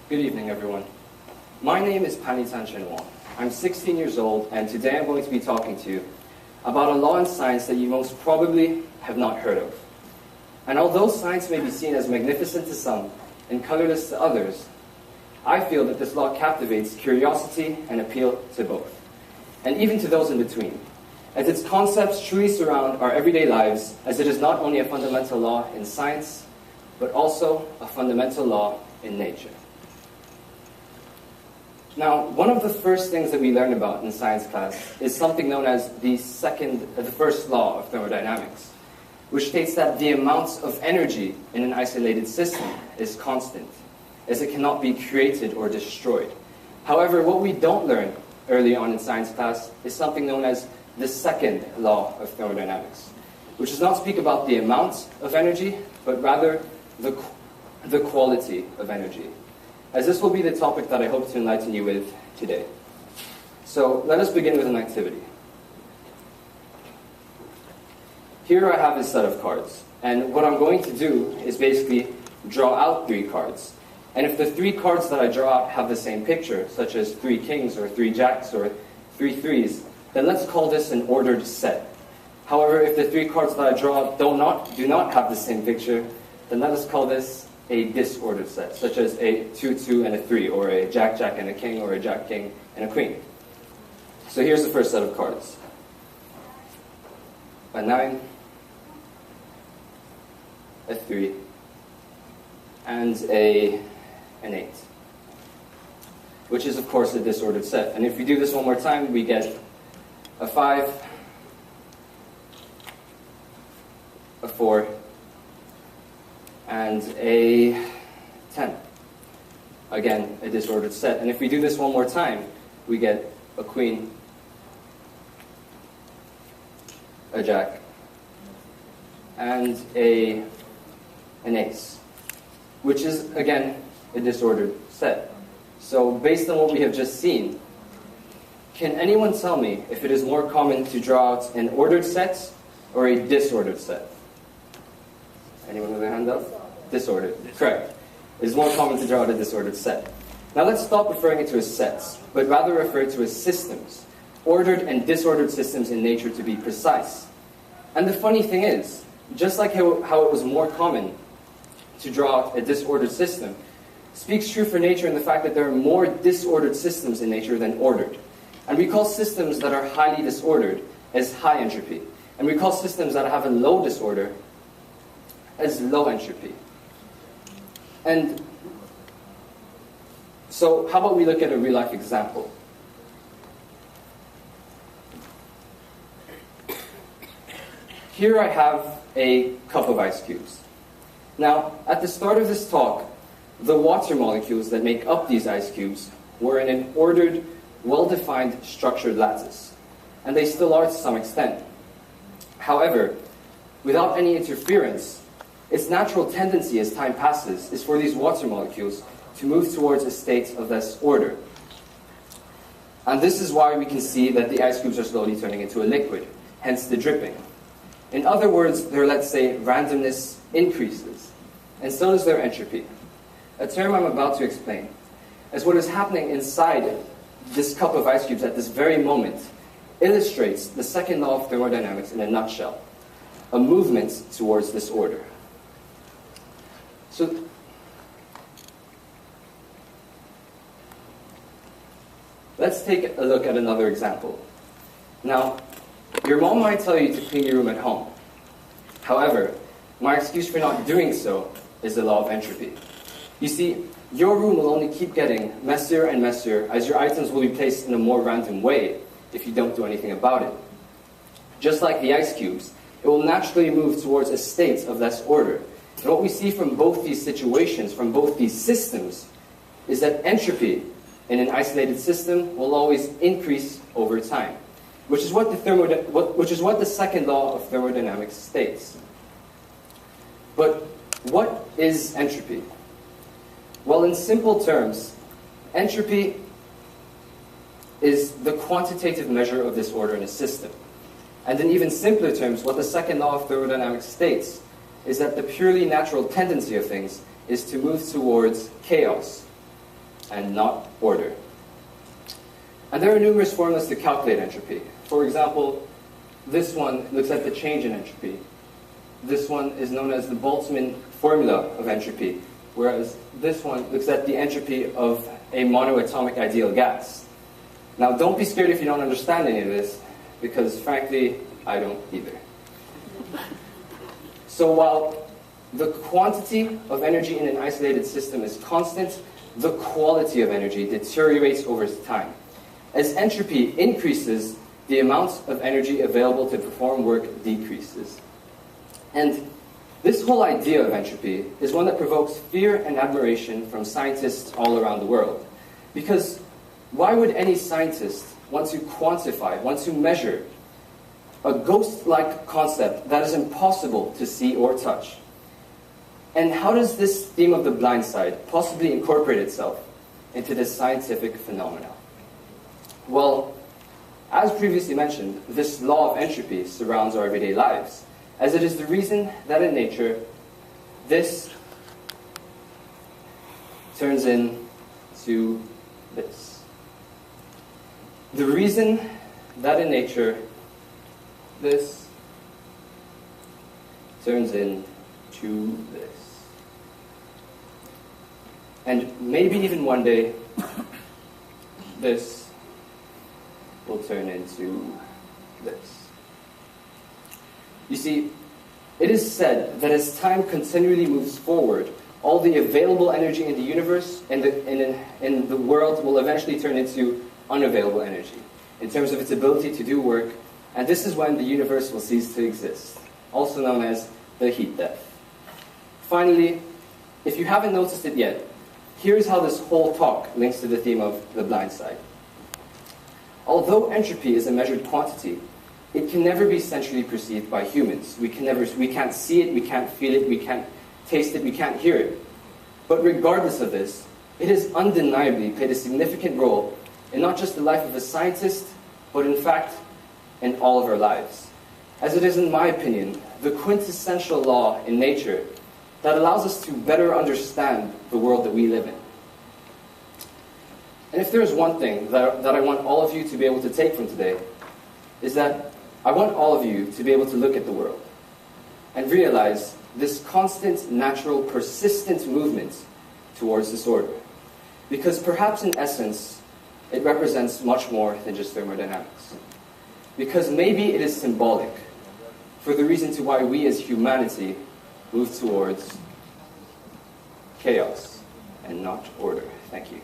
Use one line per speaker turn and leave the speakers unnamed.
Good evening, everyone. My name is Panitan Chenwon. I'm 16 years old, and today I'm going to be talking to you about a law in science that you most probably have not heard of. And although science may be seen as magnificent to some and colorless to others, I feel that this law captivates curiosity and appeal to both, and even to those in between, as its concepts truly surround our everyday lives, as it is not only a fundamental law in science, but also a fundamental law in nature. Now, one of the first things that we learn about in science class is something known as the first law of thermodynamics, which states that the amount of energy in an isolated system is constant, as it cannot be created or destroyed. However, what we don't learn early on in science class is something known as the second law of thermodynamics, which does not speak about the amount of energy, but rather the quality of energy, as this will be the topic that I hope to enlighten you with today. So let us begin with an activity. Here I have a set of cards, and what I'm going to do is basically draw out 3 cards. And if the 3 cards that I draw out have the same picture, such as 3 kings or 3 jacks or 3 threes, then let's call this an ordered set. However, if the 3 cards that I draw out do not have the same picture, then let us call this a disordered set, such as a 2-2 and a 3, or a jack-jack and a king, or a jack-king and a queen. So here's the first set of cards. A 9, a 3, and an 8, which is of course a disordered set. And if we do this one more time, we get a 5, a 4, and a 10. Again, a disordered set. And if we do this one more time, we get a queen, a jack, and an ace, which is, again, a disordered set. So based on what we have just seen, can anyone tell me if it is more common to draw out an ordered set or a disordered set? Anyone with their hand up? Disordered. Correct. It is more common to draw out a disordered set. Now let's stop referring it to as sets, but rather refer to as systems. Ordered and disordered systems in nature, to be precise. And the funny thing is, just like how it was more common to draw out a disordered system, speaks true for nature in the fact that there are more disordered systems in nature than ordered. And we call systems that are highly disordered as high entropy. And we call systems that have a low disorder as low entropy. And so how about we look at a real-life example? Here I have a cup of ice cubes. Now, at the start of this talk, the water molecules that make up these ice cubes were in an ordered, well-defined, structured lattice. And they still are to some extent. However, without any interference, its natural tendency as time passes is for these water molecules to move towards a state of less order. And this is why we can see that the ice cubes are slowly turning into a liquid, hence the dripping. In other words, their, let's say, randomness increases, and so does their entropy, a term I'm about to explain, as what is happening inside this cup of ice cubes at this very moment illustrates the second law of thermodynamics in a nutshell, a movement towards disorder. So, let's take a look at another example. Now, your mom might tell you to clean your room at home. However, my excuse for not doing so is the law of entropy. You see, your room will only keep getting messier and messier as your items will be placed in a more random way if you don't do anything about it. Just like the ice cubes, it will naturally move towards a state of less order. And what we see from both these situations, from both these systems, is that entropy in an isolated system will always increase over time, which is what the second law of thermodynamics states. But what is entropy? Well, in simple terms, entropy is the quantitative measure of disorder in a system. And in even simpler terms, what the second law of thermodynamics states is that the purely natural tendency of things is to move towards chaos and not order. And there are numerous formulas to calculate entropy. For example, this one looks at the change in entropy. This one is known as the Boltzmann formula of entropy, whereas this one looks at the entropy of a monoatomic ideal gas. Now, don't be scared if you don't understand any of this, because frankly, I don't either. So while the quantity of energy in an isolated system is constant, the quality of energy deteriorates over time. As entropy increases, the amount of energy available to perform work decreases. And this whole idea of entropy is one that provokes fear and admiration from scientists all around the world. Because why would any scientist want to quantify, want to measure a ghost-like concept that is impossible to see or touch? And how does this theme of the blind side possibly incorporate itself into this scientific phenomenon? Well, as previously mentioned, this law of entropy surrounds our everyday lives, as it is the reason that in nature, this turns into this. The reason that in nature, this turns into this. And maybe even one day, this will turn into this. You see, it is said that as time continually moves forward, all the available energy in the universe and in the world will eventually turn into unavailable energy in terms of its ability to do work, and this is when the universe will cease to exist, also known as the heat death. Finally, if you haven't noticed it yet, here's how this whole talk links to the theme of the blind side. Although entropy is a measured quantity, it can never be centrally perceived by humans. We can't see it, we can't feel it, we can't taste it, we can't hear it. But regardless of this, it has undeniably played a significant role in not just the life of a scientist, but in fact, in all of our lives. As it is, in my opinion, the quintessential law in nature that allows us to better understand the world that we live in. And if there's one thing that I want all of you to be able to take from today, is that I want all of you to be able to look at the world and realize this constant, natural, persistent movement towards disorder. Because perhaps in essence, it represents much more than just thermodynamics. Because maybe it is symbolic for the reason to why we as humanity move towards chaos and not order. Thank you.